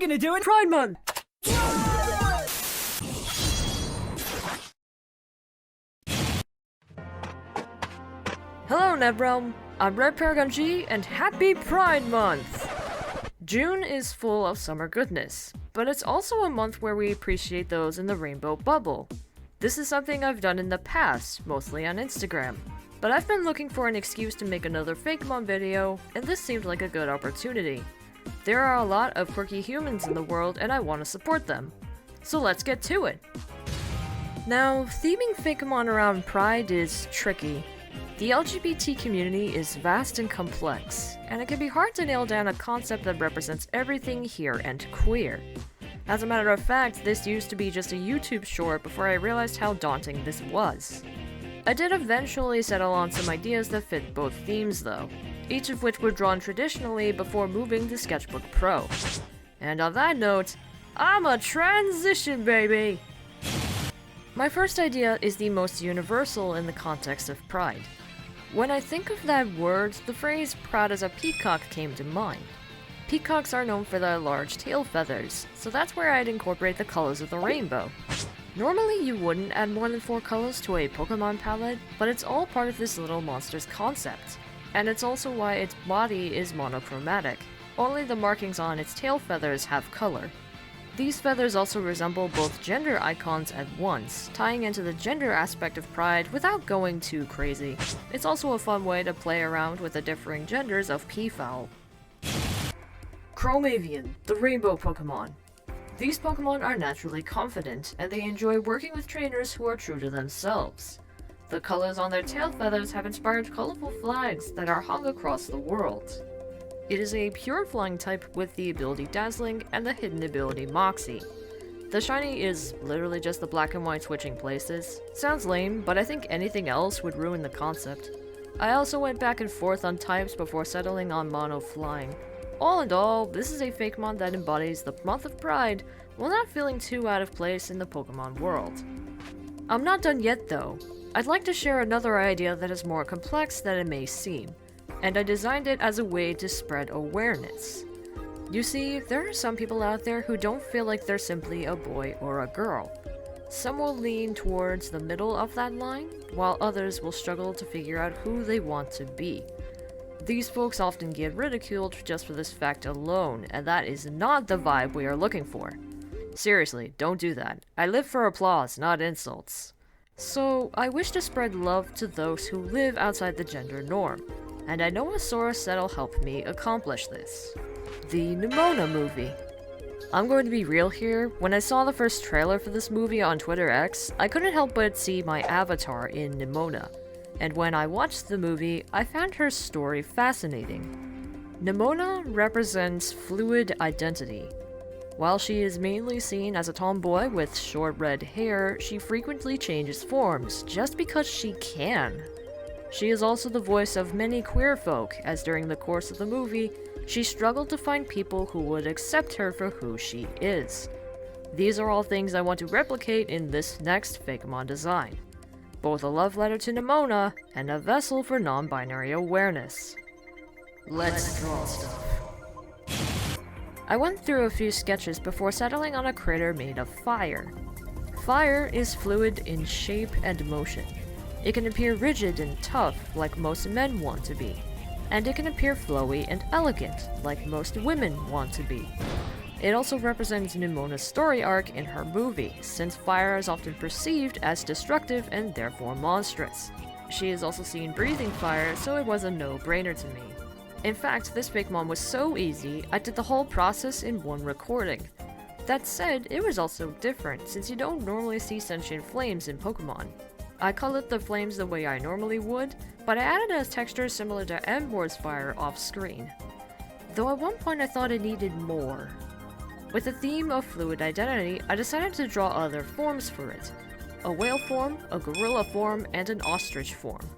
gonna do it Pride Month! Hello NetRealm, I'm RedParagonG and happy Pride Month! June is full of summer goodness, but it's also a month where we appreciate those in the rainbow bubble. This is something I've done in the past, mostly on Instagram, but I've been looking for an excuse to make another Fakemon video, and this seemed like a good opportunity. There are a lot of quirky humans in the world and I want to support them. So let's get to it! Now, theming Fakemon around Pride is tricky. The LGBT community is vast and complex, and it can be hard to nail down a concept that represents everything here and queer. As a matter of fact, this used to be just a YouTube short before I realized how daunting this was. I did eventually settle on some ideas that fit both themes though, each of which were drawn traditionally before moving to Sketchbook Pro. And on that note, I'm a transition baby! My first idea is the most universal in the context of Pride. When I think of that word, the phrase proud as a peacock came to mind. Peacocks are known for their large tail feathers, so that's where I'd incorporate the colors of the rainbow. Normally you wouldn't add more than 4 colors to a Pokemon palette, but it's all part of this little monster's concept. And it's also why its body is monochromatic. Only the markings on its tail feathers have color. These feathers also resemble both gender icons at once, tying into the gender aspect of Pride without going too crazy. It's also a fun way to play around with the differing genders of peafowl. Chromavian, the rainbow Pokemon. These Pokemon are naturally confident, and they enjoy working with trainers who are true to themselves. The colors on their tail feathers have inspired colorful flags that are hung across the world. It is a pure flying type with the ability Dazzling and the hidden ability Moxie. The shiny is literally just the black and white switching places. Sounds lame, but I think anything else would ruin the concept. I also went back and forth on types before settling on mono flying. All in all, this is a Fakemon that embodies the month of Pride while not feeling too out of place in the Pokemon world. I'm not done yet though. I'd like to share another idea that is more complex than it may seem, and I designed it as a way to spread awareness. You see, there are some people out there who don't feel like they're simply a boy or a girl. Some will lean towards the middle of that line, while others will struggle to figure out who they want to be. These folks often get ridiculed just for this fact alone, and that is not the vibe we are looking for. Seriously, don't do that. I live for applause, not insults. So, I wish to spread love to those who live outside the gender norm, and I know a source that'll help me accomplish this. The Nimona movie. I'm going to be real here, when I saw the first trailer for this movie on Twitter X, I couldn't help but see my avatar in Nimona. And when I watched the movie, I found her story fascinating. Nimona represents fluid identity. While she is mainly seen as a tomboy with short red hair, she frequently changes forms, just because she can. She is also the voice of many queer folk, as during the course of the movie, she struggled to find people who would accept her for who she is. These are all things I want to replicate in this next Fakemon design. Both a love letter to Nimona, and a vessel for non-binary awareness. Let's draw stuff. I went through a few sketches before settling on a critter made of fire. Fire is fluid in shape and motion. It can appear rigid and tough, like most men want to be. And it can appear flowy and elegant, like most women want to be. It also represents Nimona's story arc in her movie, since fire is often perceived as destructive and therefore monstrous. She is also seen breathing fire, so it was a no-brainer to me. In fact, this Fakemon was so easy, I did the whole process in one recording. That said, it was also different, since you don't normally see sentient flames in Pokemon. I colored the flames the way I normally would, but I added a texture similar to Embor's fire off-screen. Though at one point I thought it needed more. With the theme of fluid identity, I decided to draw other forms for it. A whale form, a gorilla form, and an ostrich form.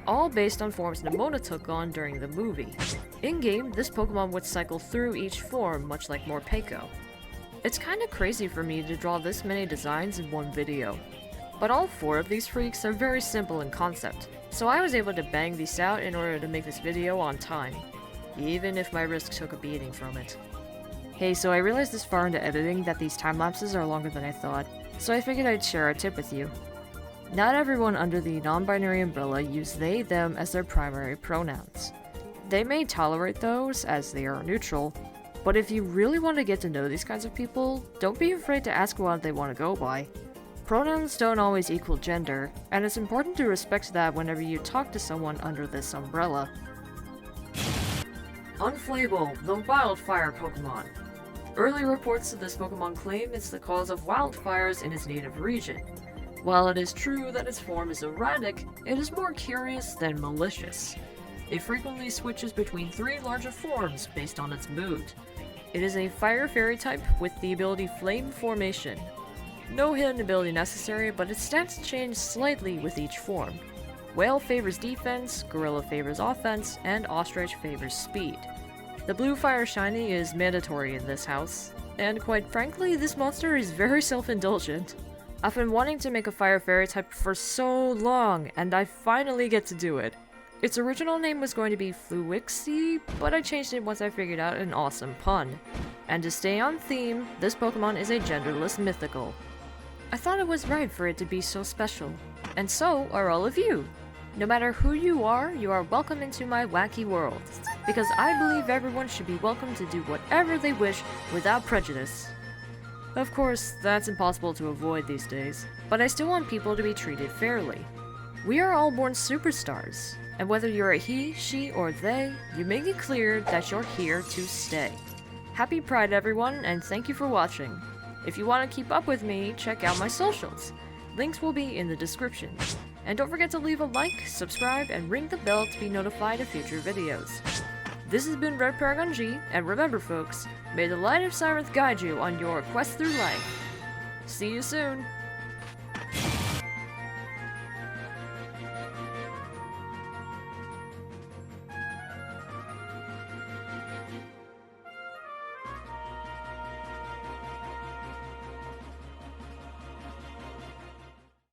All based on forms Nimona took on during the movie. In-game, this Pokemon would cycle through each form, much like Morpeko. It's kinda crazy for me to draw this many designs in one video. But all 4 of these freaks are very simple in concept, so I was able to bang these out in order to make this video on time, even if my wrist took a beating from it. Hey, so I realized this far into editing that these time lapses are longer than I thought, so I figured I'd share a tip with you. Not everyone under the non-binary umbrella use they, them as their primary pronouns. They may tolerate those, as they are neutral, but if you really want to get to know these kinds of people, don't be afraid to ask what they want to go by. Pronouns don't always equal gender, and it's important to respect that whenever you talk to someone under this umbrella. Unflable, the wildfire Pokemon. Early reports of this Pokemon claim it's the cause of wildfires in its native region. While it is true that its form is erratic, it is more curious than malicious. It frequently switches between 3 larger forms based on its mood. It is a Fire Fairy type with the ability Flame Formation. No hidden ability necessary, but its stats change slightly with each form. Whale favors defense, Gorilla favors offense, and Ostrich favors speed. The blue Fire Shiny is mandatory in this house, and quite frankly, this monster is very self-indulgent. I've been wanting to make a Fire Fairy type for so long, and I finally get to do it. Its original name was going to be Fluixie, but I changed it once I figured out an awesome pun. And to stay on theme, this Pokemon is a genderless mythical. I thought it was right for it to be so special, and so are all of you. No matter who you are welcome into my wacky world, because I believe everyone should be welcome to do whatever they wish without prejudice. Of course, that's impossible to avoid these days, but I still want people to be treated fairly. We are all born superstars, and whether you're a he, she, or they, you make it clear that you're here to stay. Happy Pride everyone, and thank you for watching. If you want to keep up with me, check out my socials. Links will be in the description. And don't forget to leave a like, subscribe, and ring the bell to be notified of future videos. This has been RedParagonG, and remember folks, may the light of Cyrith guide you on your quest through life. See you soon!